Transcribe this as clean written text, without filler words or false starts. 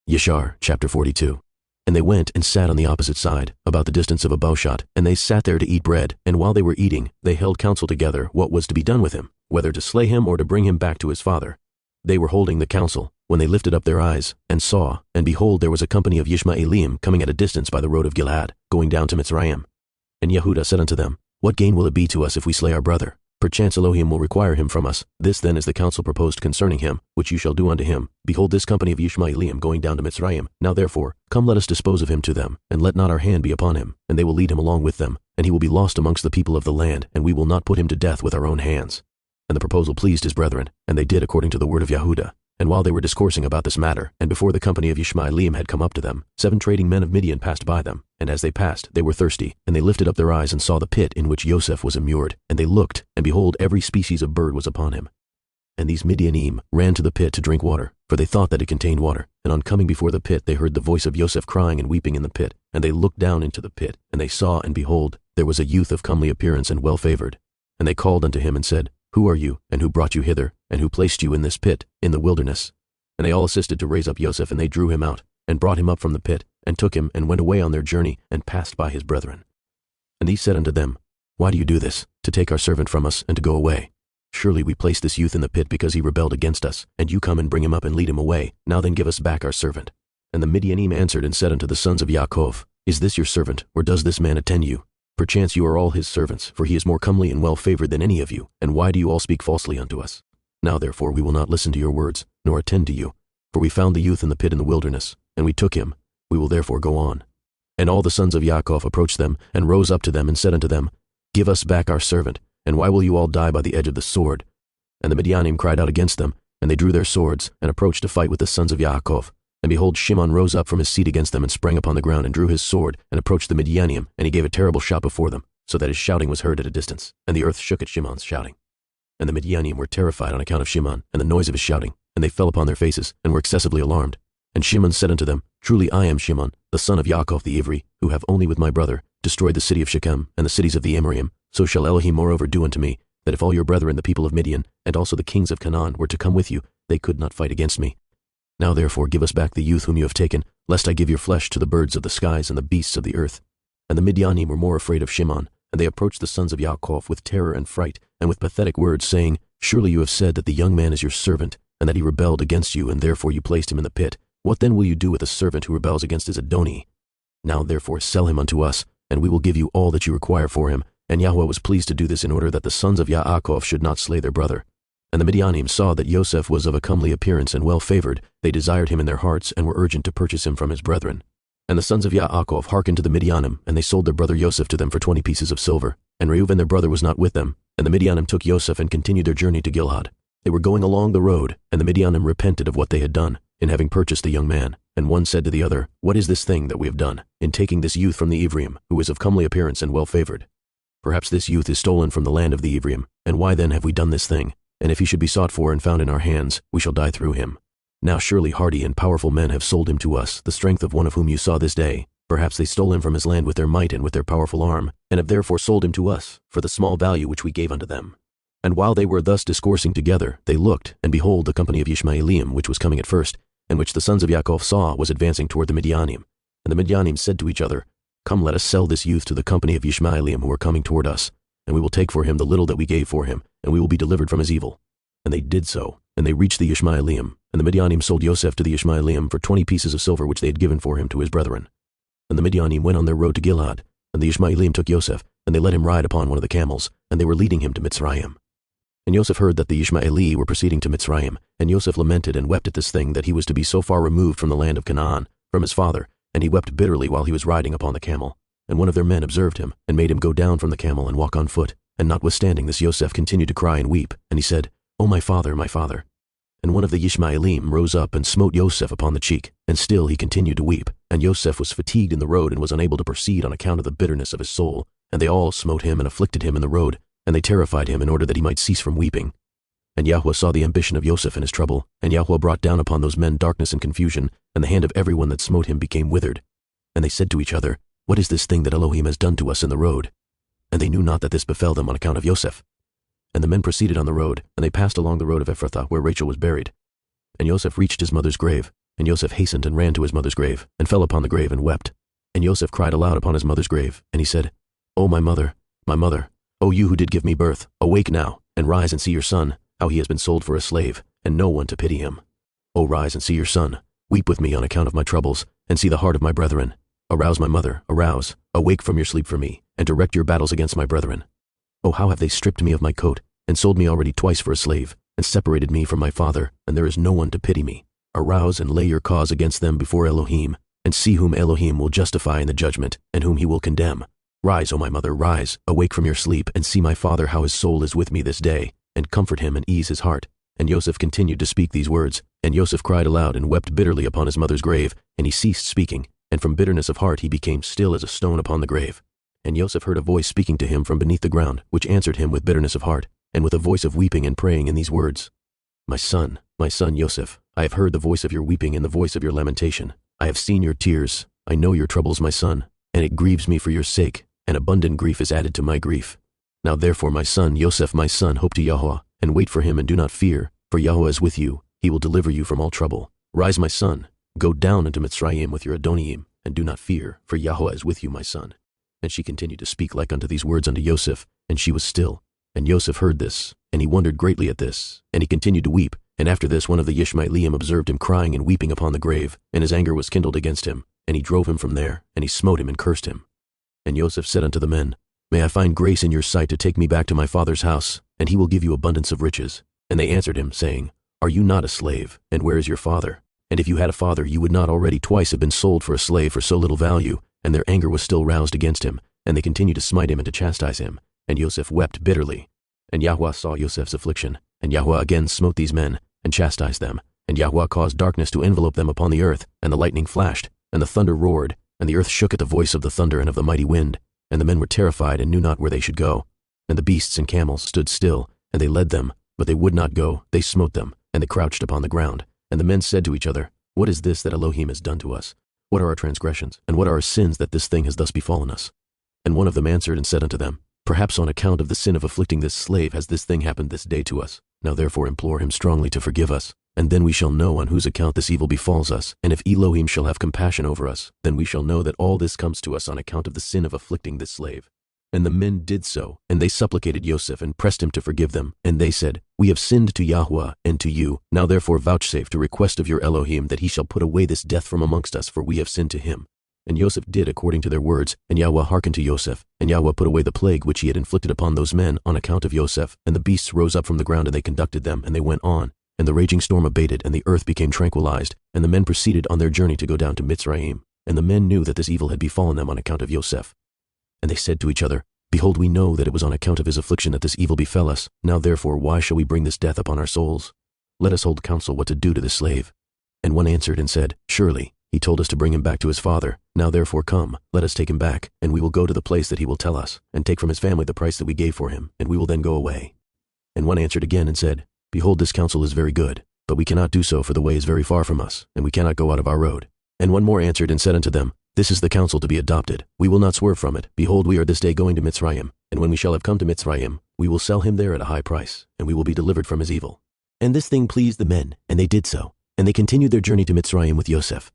Yashar, chapter 42. And they went and sat on the opposite side, about the distance of a bowshot, and they sat there to eat bread, and while they were eating, they held counsel together what was to be done with him, whether to slay him or to bring him back to his father. They were holding the counsel, when they lifted up their eyes, and saw, and behold, there was a company of Ishmaelim coming at a distance by the road of Gilead, going down to Mitzrayim. And Yehudah said unto them, What gain will it be to us if we slay our brother? Perchance Elohim will require him from us. This then is the counsel proposed concerning him, which you shall do unto him. Behold, this company of Ishmaelim going down to Mitzrayim. Now therefore, come, let us dispose of him to them, and let not our hand be upon him, and they will lead him along with them, and he will be lost amongst the people of the land, and we will not put him to death with our own hands. And the proposal pleased his brethren, and they did according to the word of Yehudah. And while they were discoursing about this matter, and before the company of Ishmaelim had come up to them, 7 trading men of Midian passed by them, and as they passed, they were thirsty, and they lifted up their eyes and saw the pit in which Joseph was immured, and they looked, and behold, every species of bird was upon him. And these Midianim ran to the pit to drink water, for they thought that it contained water. And on coming before the pit, they heard the voice of Joseph crying and weeping in the pit, and they looked down into the pit, and they saw, and behold, there was a youth of comely appearance and well favored. And they called unto him and said, Who are you, and who brought you hither, and who placed you in this pit, in the wilderness? And they all assisted to raise up Joseph, and they drew him out, and brought him up from the pit, and took him, and went away on their journey, and passed by his brethren. And these said unto them, Why do you do this, to take our servant from us, and to go away? Surely we placed this youth in the pit because he rebelled against us, and you come and bring him up and lead him away. Now then give us back our servant. And the Midianim answered and said unto the sons of Yaakov, Is this your servant, or does this man attend you? Perchance you are all his servants, for he is more comely and well favored than any of you, and why do you all speak falsely unto us? Now therefore we will not listen to your words, nor attend to you. For we found the youth in the pit in the wilderness, and we took him. We will therefore go on. And all the sons of Yaakov approached them, and rose up to them, and said unto them, Give us back our servant, and why will you all die by the edge of the sword? And the Midianim cried out against them, and they drew their swords, and approached to fight with the sons of Yaakov. And behold, Shimon rose up from his seat against them, and sprang upon the ground, and drew his sword, and approached the Midianim, and he gave a terrible shout before them, so that his shouting was heard at a distance, and the earth shook at Shimon's shouting. And the Midianim were terrified on account of Shimon, and the noise of his shouting, and they fell upon their faces, and were excessively alarmed. And Shimon said unto them, Truly I am Shimon, the son of Yaakov the Ivri, who have only with my brother destroyed the city of Shechem, and the cities of the Amorim. So shall Elohim moreover do unto me, that if all your brethren the people of Midian, and also the kings of Canaan, were to come with you, they could not fight against me. Now therefore give us back the youth whom you have taken, lest I give your flesh to the birds of the skies and the beasts of the earth. And the Midianim were more afraid of Shimon, and they approached the sons of Yaakov with terror and fright, and with pathetic words, saying, Surely you have said that the young man is your servant, and that he rebelled against you, and therefore you placed him in the pit. What then will you do with a servant who rebels against his Adoni? Now therefore sell him unto us, and we will give you all that you require for him. And Yahweh was pleased to do this in order that the sons of Yaakov should not slay their brother. And the Midianim saw that Joseph was of a comely appearance and well favored. They desired him in their hearts, and were urgent to purchase him from his brethren. And the sons of Yaakov hearkened to the Midianim, and they sold their brother Joseph to them for 20 pieces of silver. And Reuben their brother was not with them. And the Midianim took Joseph and continued their journey to Gilead. They were going along the road, and the Midianim repented of what they had done, in having purchased the young man. And one said to the other, What is this thing that we have done, in taking this youth from the Ephraim, who is of comely appearance and well favored? Perhaps this youth is stolen from the land of the Ephraim, and why then have we done this thing? And if he should be sought for and found in our hands, we shall die through him. Now surely hardy and powerful men have sold him to us, the strength of one of whom you saw this day. Perhaps they stole him from his land with their might and with their powerful arm, and have therefore sold him to us, for the small value which we gave unto them. And while they were thus discoursing together, they looked, and behold, the company of Ishmaelim, which was coming at first, and which the sons of Yaakov saw, was advancing toward the Midianim. And the Midianim said to each other, Come, let us sell this youth to the company of Ishmaelim who are coming toward us, and we will take for him the little that we gave for him, and we will be delivered from his evil. And they did so, and they reached the Ishmaelim, and the Midianim sold Joseph to the Ishmaelim for 20 pieces of silver which they had given for him to his brethren. And the Midianim went on their road to Gilead, and the Ishmaelim took Joseph, and they let him ride upon one of the camels, and they were leading him to Mitzrayim. And Joseph heard that the Ishmaeli were proceeding to Mitzrayim, and Joseph lamented and wept at this thing that he was to be so far removed from the land of Canaan, from his father, and he wept bitterly while he was riding upon the camel. And one of their men observed him, and made him go down from the camel and walk on foot. And notwithstanding this, Joseph continued to cry and weep, and he said, O my father, my father. And one of the Ishmaelim rose up and smote Joseph upon the cheek, and still he continued to weep. And Joseph was fatigued in the road, and was unable to proceed on account of the bitterness of his soul. And they all smote him and afflicted him in the road, and they terrified him in order that he might cease from weeping. And Yahweh saw the ambition of Joseph in his trouble, and Yahweh brought down upon those men darkness and confusion, and the hand of every one that smote him became withered. And they said to each other, What is this thing that Elohim has done to us in the road? And they knew not that this befell them on account of Joseph. And the men proceeded on the road, and they passed along the road of Ephrathah, where Rachel was buried. And Joseph reached his mother's grave, And Yosef hastened and ran to his mother's grave, and fell upon the grave and wept. And Yosef cried aloud upon his mother's grave, and he said, O my mother, O you who did give me birth, awake now, and rise and see your son, how he has been sold for a slave, and no one to pity him. O rise and see your son, weep with me on account of my troubles, and see the heart of my brethren. Arouse, my mother, arouse, awake from your sleep for me, and direct your battles against my brethren. O how have they stripped me of my coat, and sold me already twice for a slave, and separated me from my father, and there is no one to pity me. Arouse and lay your cause against them before Elohim, and see whom Elohim will justify in the judgment, and whom he will condemn. Rise, O my mother, rise, awake from your sleep, and see my father how his soul is with me this day, and comfort him and ease his heart. And Yosef continued to speak these words, and Yosef cried aloud and wept bitterly upon his mother's grave, and he ceased speaking, and from bitterness of heart he became still as a stone upon the grave. And Yosef heard a voice speaking to him from beneath the ground, which answered him with bitterness of heart, and with a voice of weeping and praying in these words, my son, Yosef, I have heard the voice of your weeping and the voice of your lamentation. I have seen your tears. I know your troubles, my son, and it grieves me for your sake, and abundant grief is added to my grief. Now therefore, my son, Yosef, my son, hope to Yahweh, and wait for him, and do not fear, for Yahweh is with you. He will deliver you from all trouble. Rise, my son, go down into Mitzrayim with your Adonim, and do not fear, for Yahweh is with you, my son. And she continued to speak like unto these words unto Yosef, and she was still. And Yosef heard this, and he wondered greatly at this, and he continued to weep. And after this one of the Yishmaelim observed him crying and weeping upon the grave, and his anger was kindled against him, and he drove him from there, and he smote him and cursed him. And Yosef said unto the men, May I find grace in your sight to take me back to my father's house, and he will give you abundance of riches. And they answered him, saying, Are you not a slave, and where is your father? And if you had a father, you would not already twice have been sold for a slave for so little value. And their anger was still roused against him, and they continued to smite him and to chastise him. And Yosef wept bitterly. And Yahweh saw Yosef's affliction, and Yahweh again smote these men, and chastised them. And Yahweh caused darkness to envelope them upon the earth, and the lightning flashed, and the thunder roared, and the earth shook at the voice of the thunder and of the mighty wind. And the men were terrified, and knew not where they should go. And the beasts and camels stood still, and they led them, but they would not go. They smote them, and they crouched upon the ground. And the men said to each other, What is this that Elohim has done to us? What are our transgressions, and what are our sins that this thing has thus befallen us? And one of them answered and said unto them, Perhaps on account of the sin of afflicting this slave has this thing happened this day to us. Now therefore implore him strongly to forgive us, and then we shall know on whose account this evil befalls us. And if Elohim shall have compassion over us, then we shall know that all this comes to us on account of the sin of afflicting this slave. And the men did so, and they supplicated Yosef and pressed him to forgive them. And they said, We have sinned to Yahweh and to you. Now therefore vouchsafe to request of your Elohim that he shall put away this death from amongst us, for we have sinned to him. And Yosef did according to their words, and Yahweh hearkened to Yosef, and Yahweh put away the plague which he had inflicted upon those men on account of Yosef. And the beasts rose up from the ground, and they conducted them, and they went on. And the raging storm abated, and the earth became tranquilized, and the men proceeded on their journey to go down to Mitzrayim. And the men knew that this evil had befallen them on account of Yosef. And they said to each other, Behold, we know that it was on account of his affliction that this evil befell us. Now therefore why shall we bring this death upon our souls? Let us hold counsel what to do to this slave. And one answered and said, Surely he told us to bring him back to his father. Now therefore come, let us take him back, and we will go to the place that he will tell us, and take from his family the price that we gave for him, and we will then go away. And one answered again and said, Behold, this counsel is very good, but we cannot do so, for the way is very far from us, and we cannot go out of our road. And one more answered and said unto them, This is the counsel to be adopted. We will not swerve from it. Behold, we are this day going to Mitzrayim, and when we shall have come to Mitzrayim, we will sell him there at a high price, and we will be delivered from his evil. And this thing pleased the men, and they did so. And they continued their journey to Mitzrayim with Yosef.